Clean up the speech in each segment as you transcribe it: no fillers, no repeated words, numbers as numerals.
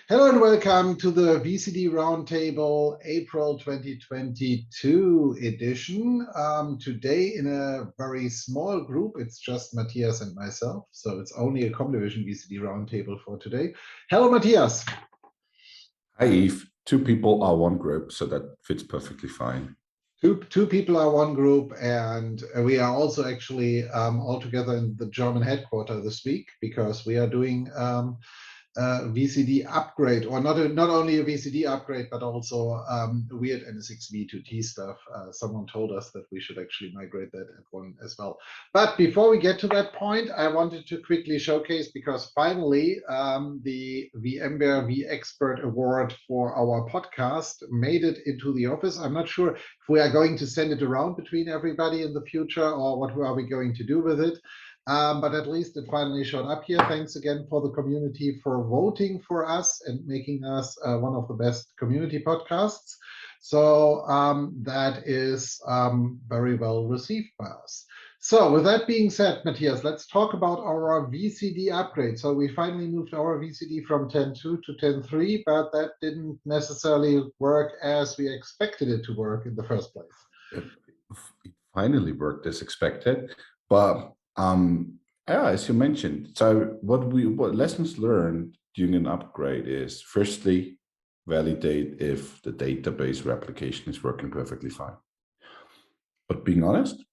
Hello and welcome to the vCD Roundtable April 2022 edition. Today in a very small group, it's just Matthias and myself. So it's only a ComDivision vCD Roundtable for today. Hello, Matthias. Hi, Eve. Two people are one group, so that fits perfectly fine. Two people are one group, and we are also actually all together in the German headquarters this week because we are doing vCD upgrade, or not only a vCD upgrade, but also weird NSX-v to T stuff. Someone told us that we should actually migrate that at one as well. But before we get to that point, I wanted to quickly showcase, because finally the VMware vExpert Award for our podcast made it into the office. I'm not sure if we are going to send it around between everybody in the future, or what are we going to do with it. But at least it finally showed up here. Thanks again for the community for voting for us and making us one of the best community podcasts. So that is very well received by us. So with that being said, Matthias, let's talk about our vCD upgrade. So we finally moved our vCD from 10.2 to 10.3, but that didn't necessarily work as we expected it to work in the first place. It finally worked as expected, but yeah, as you mentioned, so what lessons learned during an upgrade is, firstly, validate if the database replication is working perfectly fine. But being honest,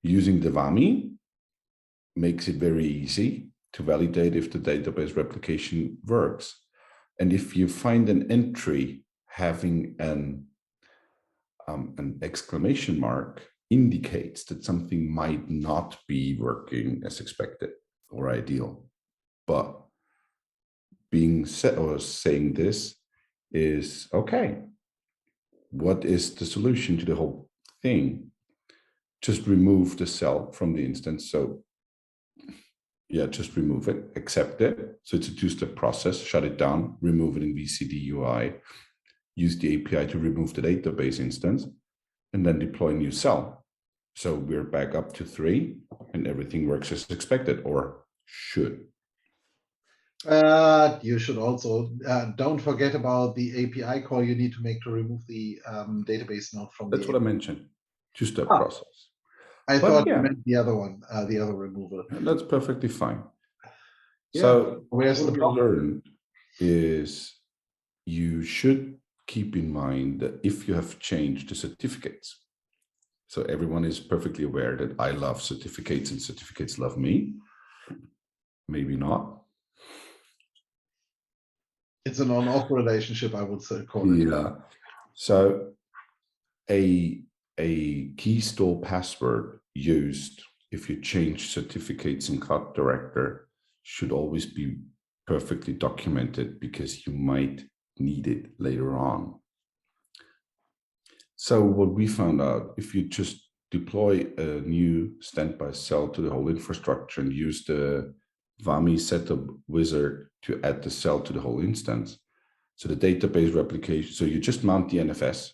using the VAMI makes it very easy to validate if the database replication works. And if you find an entry having an exclamation mark, indicates that something might not be working as expected or ideal. But being said, or saying this is, okay, what is the solution to the whole thing? Just remove the cell from the instance. So yeah, just remove it, accept it. So it's a two-step process: shut it down, remove it in vCD UI, use the API to remove the database instance, and then deploy a new cell. So we're back up to 3 and everything works as expected, or should. You should also don't forget about the API call you need to make to remove the database node from That's the what I mentioned, two-step process. I thought you meant the other one, the other removal. That's perfectly fine. Yeah. So where's the problem? Learned is you should keep in mind that if you have changed the certificates, so everyone is perfectly aware that I love certificates and certificates love me. Maybe not. It's an on-off relationship, I would say, call it. Yeah. So a Keystore password used if you change certificates in card director should always be perfectly documented, because you might need it later on. So what we found out, if you just deploy a new standby cell to the whole infrastructure and use the VAMI setup wizard to add the cell to the whole instance, so the database replication, so you just mount the NFS,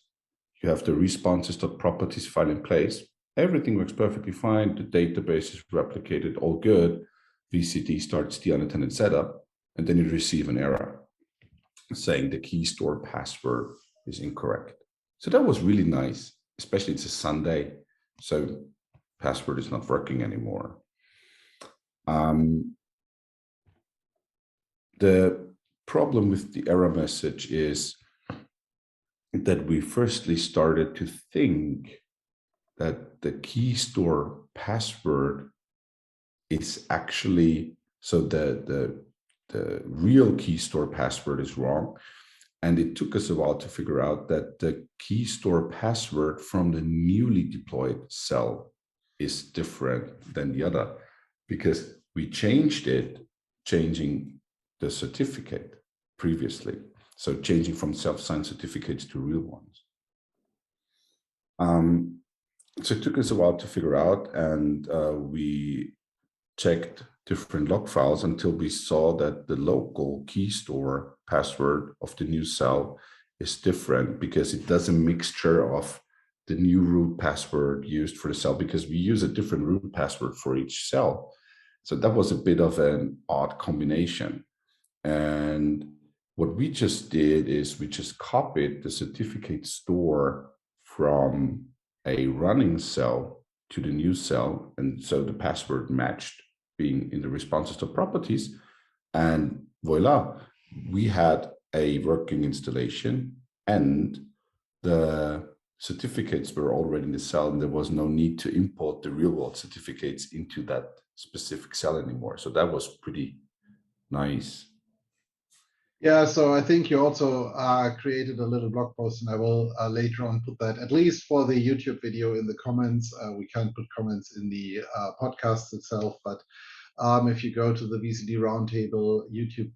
you have the responses.properties file in place, everything works perfectly fine, the database is replicated, all good, vCD starts the unattended setup, and then you receive an error saying the Keystore password is incorrect. So that was really nice, especially it's a Sunday, so password is not working anymore. The problem with the error message is that we firstly started to think that the Keystore password is actually, so the real Keystore password is wrong. And it took us a while to figure out that the Keystore password from the newly deployed cell is different than the other, because we changed it, changing the certificate previously. So changing from self-signed certificates to real ones. So it took us a while to figure out, and we checked different log files until we saw that the local Keystore password of the new cell is different, because it does a mixture of the new root password used for the cell, because we use a different root password for each cell. So that was a bit of an odd combination. And What we just did is we just copied the certificate store from a running cell to the new cell. And so the password matched being in the responses to properties. And voila, we had a working installation and the certificates were already in the cell and there was no need to import the real world certificates into that specific cell anymore. So that was pretty nice. Yeah, so I think you also created a little blog post, and I will later on put that, at least for the YouTube video, in the comments. We can't put comments in the podcast itself, but if you go to the vCD Roundtable YouTube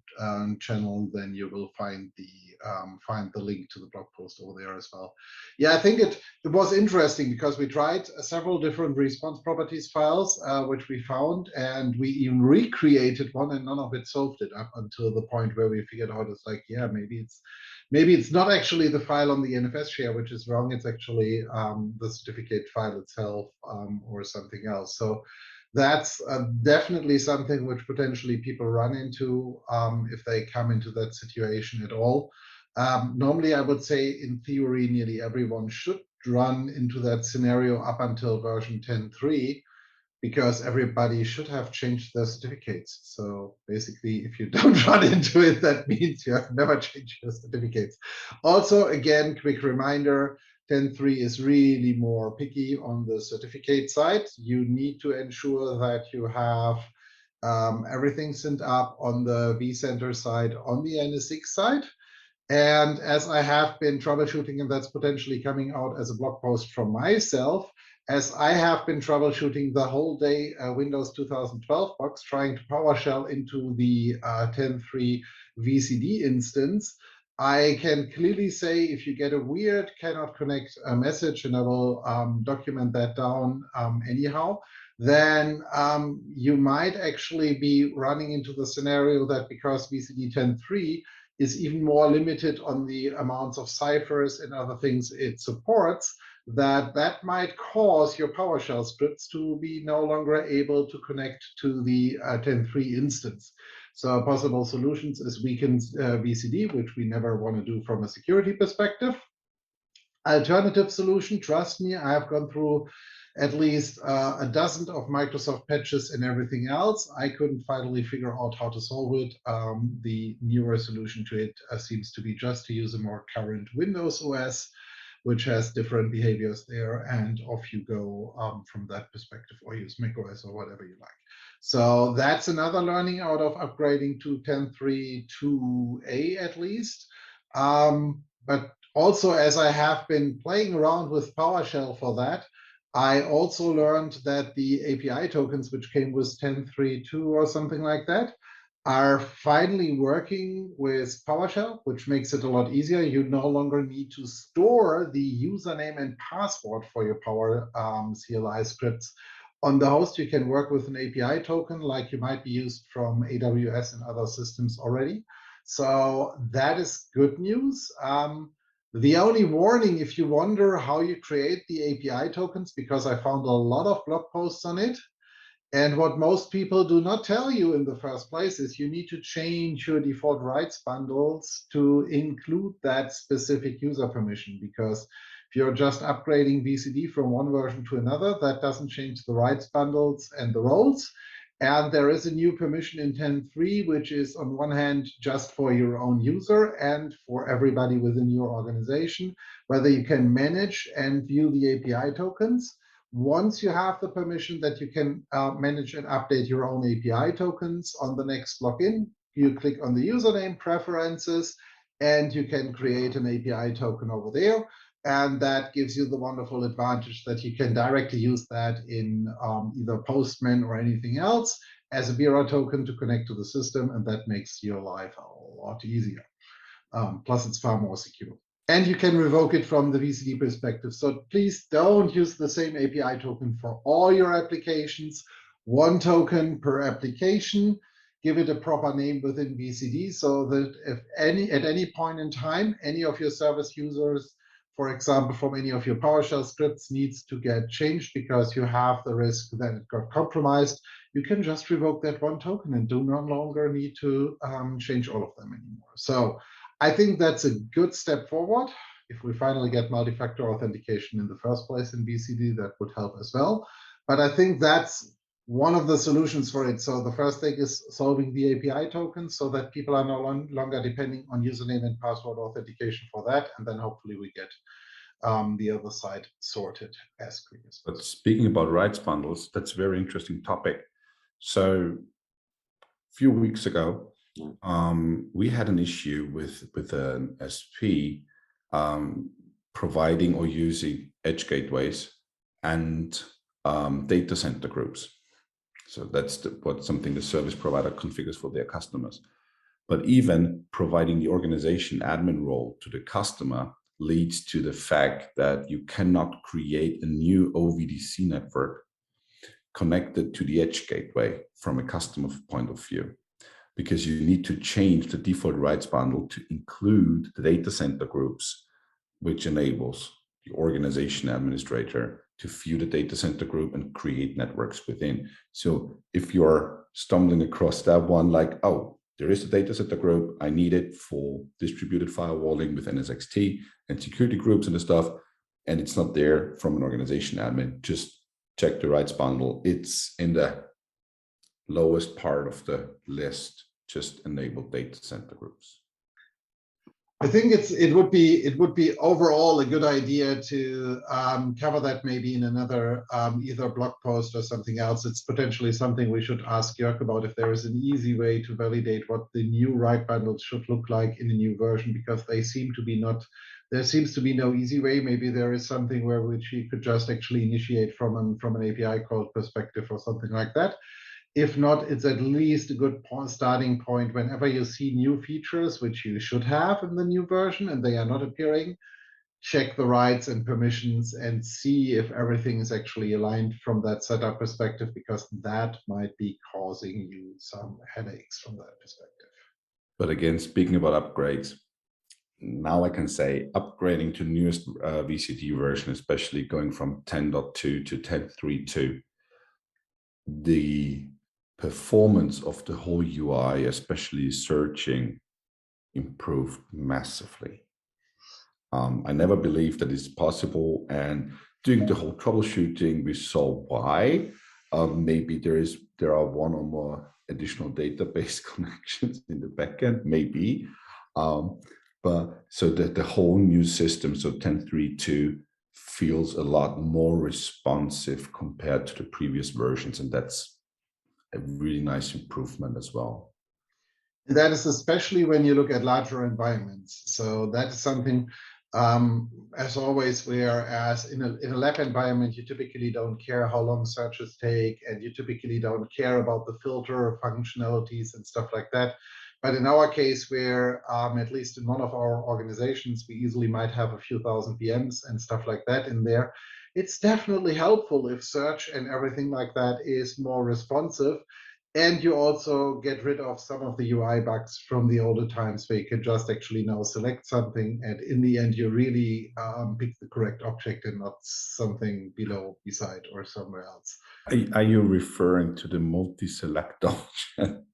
channel, then you will find the link to the blog post over there as well. Yeah, I think it was interesting because we tried several different response properties files, which we found, and we even recreated one, and none of it solved it up until the point where we figured out it's like, yeah, maybe it's not actually the file on the NFS share which is wrong. It's actually the certificate file itself or something else. So that's definitely something which potentially people run into if they come into that situation at all. Normally, I would say in theory, nearly everyone should run into that scenario up until version 10.3, because everybody should have changed their certificates. So basically, if you don't run into it, that means you have never changed your certificates. Also, again, quick reminder, 10.3 is really more picky on the certificate side. You need to ensure that you have everything sent up on the vCenter side, on the NSX side. And as I have been troubleshooting, and that's potentially coming out as a blog post from myself, as I have been troubleshooting the whole day Windows 2012 box, trying to PowerShell into the 10.3 vCD instance, I can clearly say if you get a weird cannot connect a message, and I will document that down anyhow, then you might actually be running into the scenario that because vCD 10.3 is even more limited on the amounts of ciphers and other things it supports, that might cause your PowerShell scripts to be no longer able to connect to the 10.3 instance. So possible solutions is weakened vCD, which we never want to do from a security perspective. Alternative solution, trust me, I have gone through at least a dozen of Microsoft patches and everything else. I couldn't finally figure out how to solve it. The newer solution to it seems to be just to use a more current Windows OS, which has different behaviors there, and off you go from that perspective, or use macOS or whatever you like. So that's another learning out of upgrading to 10.3 2A at least. But also, as I have been playing around with PowerShell for that, I also learned that the API tokens, which came with 10.3.2 or something like that, are finally working with PowerShell, which makes it a lot easier. You no longer need to store the username and password for your Power CLI scripts on the host. You can work with an API token like you might be used from AWS and other systems already. So that is good news. The only warning, if you wonder how you create the API tokens, because I found a lot of blog posts on it, and what most people do not tell you in the first place is you need to change your default rights bundles to include that specific user permission, because if you're just upgrading vCD from one version to another, that doesn't change the rights bundles and the roles. And there is a new permission in 10.3, which is on one hand just for your own user and for everybody within your organization, whether you can manage and view the API tokens. Once you have the permission that you can manage and update your own API tokens on the next login, you click on the username preferences, and you can create an API token over there. And that gives you the wonderful advantage that you can directly use that in either Postman or anything else as a Bira token to connect to the system, and that makes your life a lot easier. Plus, it's far more secure. And you can revoke it from the vCD perspective. So please don't use the same API token for all your applications. One token per application. Give it a proper name within vCD so that if at any point in time, any of your service users for example, from any of your PowerShell scripts needs to get changed because you have the risk that it got compromised, you can just revoke that one token and do no longer need to change all of them anymore. So I think that's a good step forward. If we finally get multi-factor authentication in the first place in vCD, that would help as well. But I think that's one of the solutions for it. So the first thing is solving the API tokens so that people are no longer depending on username and password authentication for that. And then hopefully we get the other side sorted as quick as possible. But speaking about rights bundles, that's a very interesting topic. So a few weeks ago, we had an issue with an SP providing or using edge gateways and data center groups. So that's something the service provider configures for their customers. But even providing the organization admin role to the customer leads to the fact that you cannot create a new OVDC network connected to the edge gateway from a customer point of view, because you need to change the default rights bundle to include the data center groups, which enables the organization administrator to view the data center group and create networks within. So if you're stumbling across that one, like, oh, there is a data center group, I need it for distributed firewalling with NSX-t and security groups and the stuff, and it's not there from an organization admin, just check the rights bundle. It's in the lowest part of the list, just enable data center groups. I think it would be overall a good idea to cover that maybe in another either blog post or something else. It's potentially something we should ask Jörg about, if there is an easy way to validate what the new right bundles should look like in the new version, because they seem to be not. There seems to be no easy way. Maybe there is something where which you could just actually initiate from an API code perspective or something like that. If not, it's at least a good starting point whenever you see new features, which you should have in the new version, and they are not appearing. Check the rights and permissions and see if everything is actually aligned from that setup perspective, because that might be causing you some headaches from that perspective. But again, speaking about upgrades, now I can say upgrading to newest vCD version, especially going from 10.2 to 10.3.2, the performance of the whole UI, especially searching, improved massively. I never believed that it's possible, and doing the whole troubleshooting, we saw why. Maybe there are one or more additional database connections in the backend, maybe. But so that the whole new system, so 10.3.2, feels a lot more responsive compared to the previous versions, and that's a really nice improvement as well. That is especially when you look at larger environments. So that is something, as always, whereas in a lab environment, you typically don't care how long searches take, and you typically don't care about the filter functionalities and stuff like that. But in our case, where at least in one of our organizations, we easily might have a few thousand VMs and stuff like that in there, it's definitely helpful if search and everything like that is more responsive. And you also get rid of some of the UI bugs from the older times, where you can just actually now select something, and in the end, you really pick the correct object and not something below, beside, or somewhere else. Are you referring to the multi-select option?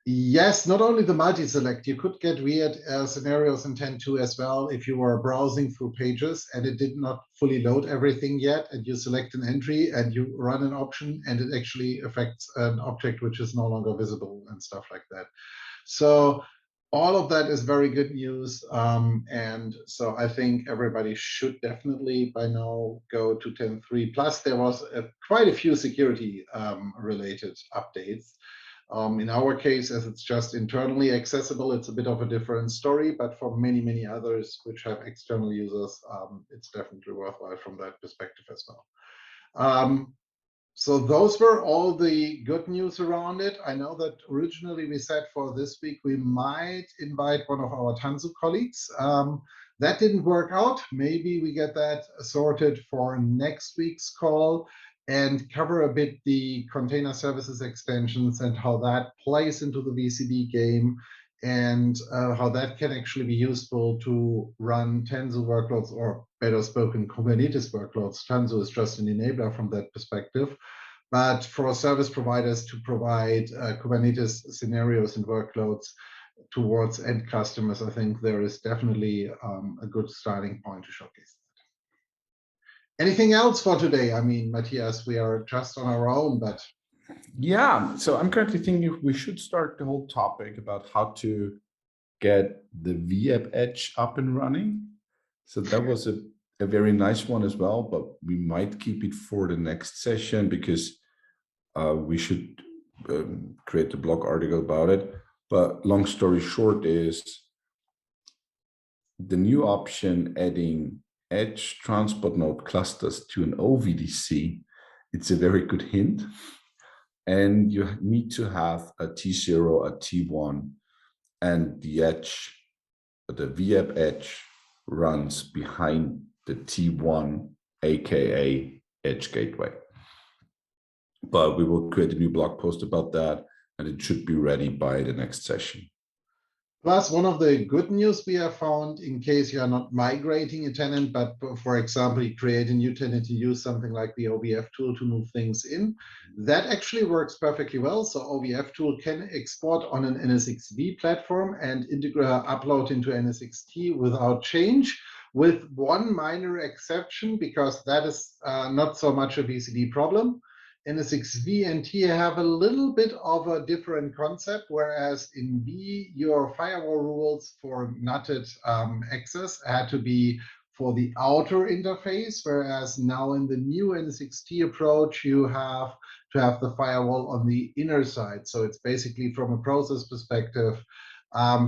Yes, not only the multi-select, you could get weird scenarios in 10.2 as well. If you were browsing through pages and it did not fully load everything yet, and you select an entry and you run an option, and it actually affects an object which is no longer visible and stuff like that. So all of that is very good news. And so I think everybody should definitely by now go to 10.3. Plus, there was quite a few security related updates. In our case, as it's just internally accessible, it's a bit of a different story, but for many, many others which have external users, it's definitely worthwhile from that perspective as well. So those were all the good news around it. I know that originally we said for this week we might invite one of our Tanzu colleagues. That didn't work out. Maybe we get that sorted for next week's call and cover a bit the container services extensions and how that plays into the vCD game, and how that can actually be useful to run Tanzu workloads, or better spoken Kubernetes workloads. Tanzu is just an enabler from that perspective. But for service providers to provide Kubernetes scenarios and workloads towards end customers, I think there is definitely a good starting point to showcase that. Anything else for today? I mean, Matthias, we are just on our own, but yeah. So I'm currently thinking we should start the whole topic about how to get the vApp Edge up and running. So that was a very nice one as well, but we might keep it for the next session because we should create a blog article about it. But long story short is the new option adding edge transport node clusters to an OVDC. It's a very good hint. And you need to have a T0, a T1, and the edge, the vApp edge runs behind the T1, aka edge gateway. But we will create a new blog post about that, and it should be ready by the next session. plus, one of the good news we have found, in case you are not migrating a tenant, but for example, you create a new tenant, you use something like the OVF tool to move things in, that actually works perfectly well. So OVF tool can export on an NSX-v platform and integrate upload into NSX-t without change, with one minor exception, because that is not so much a vCD problem. NSX-v and T have a little bit of a different concept, whereas in V, your firewall rules for NATed access had to be for the outer interface, whereas now in the new NSX-T approach, you have to have the firewall on the inner side. So it's basically from a process perspective,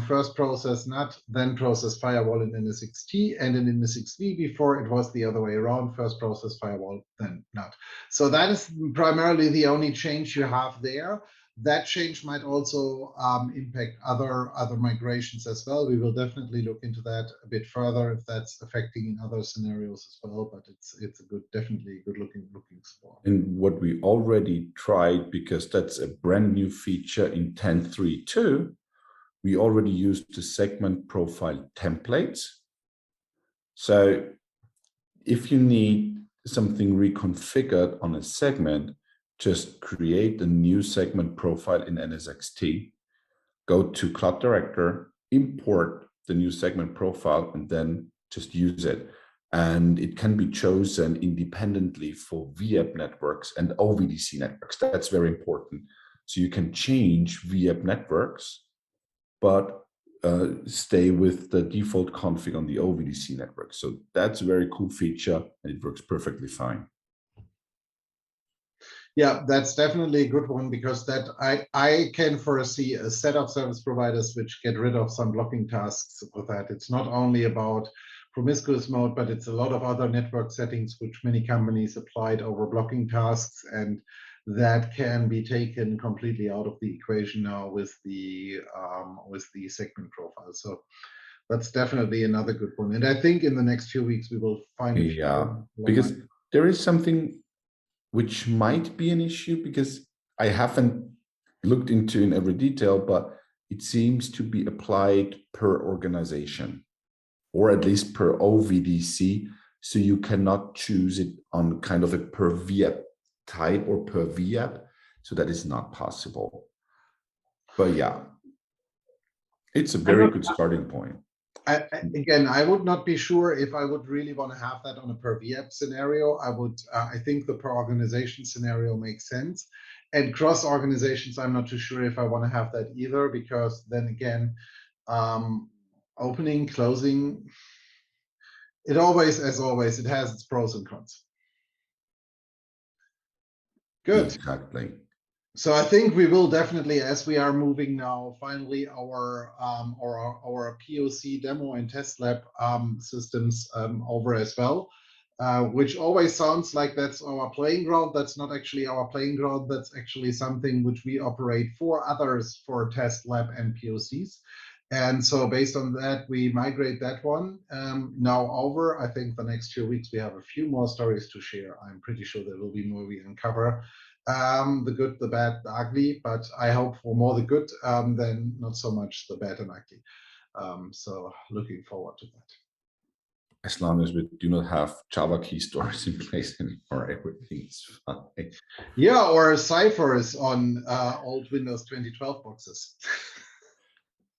first process NAT, then process firewall in NSX-T, and in NSX-v before it was the other way around, first process firewall, then NAT. So that is primarily the only change you have there. That change might also impact other migrations as well. We will definitely look into that a bit further if that's affecting in other scenarios as well. But it's a good, definitely good looking support. And what we already tried, because that's a brand new feature in 10.3.2, we already used the segment profile templates. So if you need something reconfigured on a segment, just create a new segment profile in NSX-t, go to Cloud Director, import the new segment profile, and then just use it. And it can be chosen independently for vApp networks and OVDC networks. That's very important. So you can change vApp networks, but stay with the default config on the OVDC network. So that's a very cool feature, and it works perfectly fine. Yeah, that's definitely a good one, because that I can foresee a set of service providers which get rid of some blocking tasks with that. It's not only about promiscuous mode, but it's a lot of other network settings which many companies applied over blocking tasks, and that can be taken completely out of the equation now with the segment profile. So that's definitely another good one. And I think in the next few weeks we will find. Yeah, because there is something which might be an issue, because I haven't looked into in every detail, but it seems to be applied per organization, or at least per OVDC. So you cannot choose it on kind of a per vApp type or per vApp. So that is not possible. But yeah, it's a very good starting point. Again, I would not be sure if I would really want to have that on a per vApp scenario. I think the per organization scenario makes sense. And cross organizations, I'm not too sure if I want to have that either, because then again, opening, closing, it always, as always, it has its pros and cons. Good. Exactly. So I think we will definitely, as we are moving now, finally our POC demo and test lab systems over as well, which always sounds like that's our playing ground. That's not actually our playing ground. That's actually something which we operate for others for test lab and POCs. And so based on that, we migrate that one now over. I think the next few weeks we have a few more stories to share. I'm pretty sure there will be more we uncover. The good, the bad, the ugly, but I hope for more the good than not so much the bad and ugly. So looking forward to that. As long as we do not have Java key stores in place anymore, everything's fine. Yeah, or ciphers on old Windows 2012 boxes.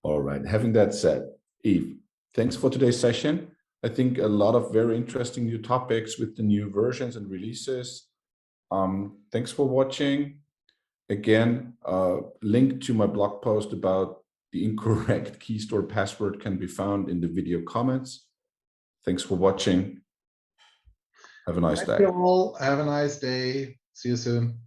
All right. Having that said, Eve, thanks for today's session. I think a lot of very interesting new topics with the new versions and releases. Thanks for watching. Again, link to my blog post about the incorrect Keystore password can be found in the video comments. Thanks for watching. Have a nice day. Thank you all. Have a nice day. See you soon.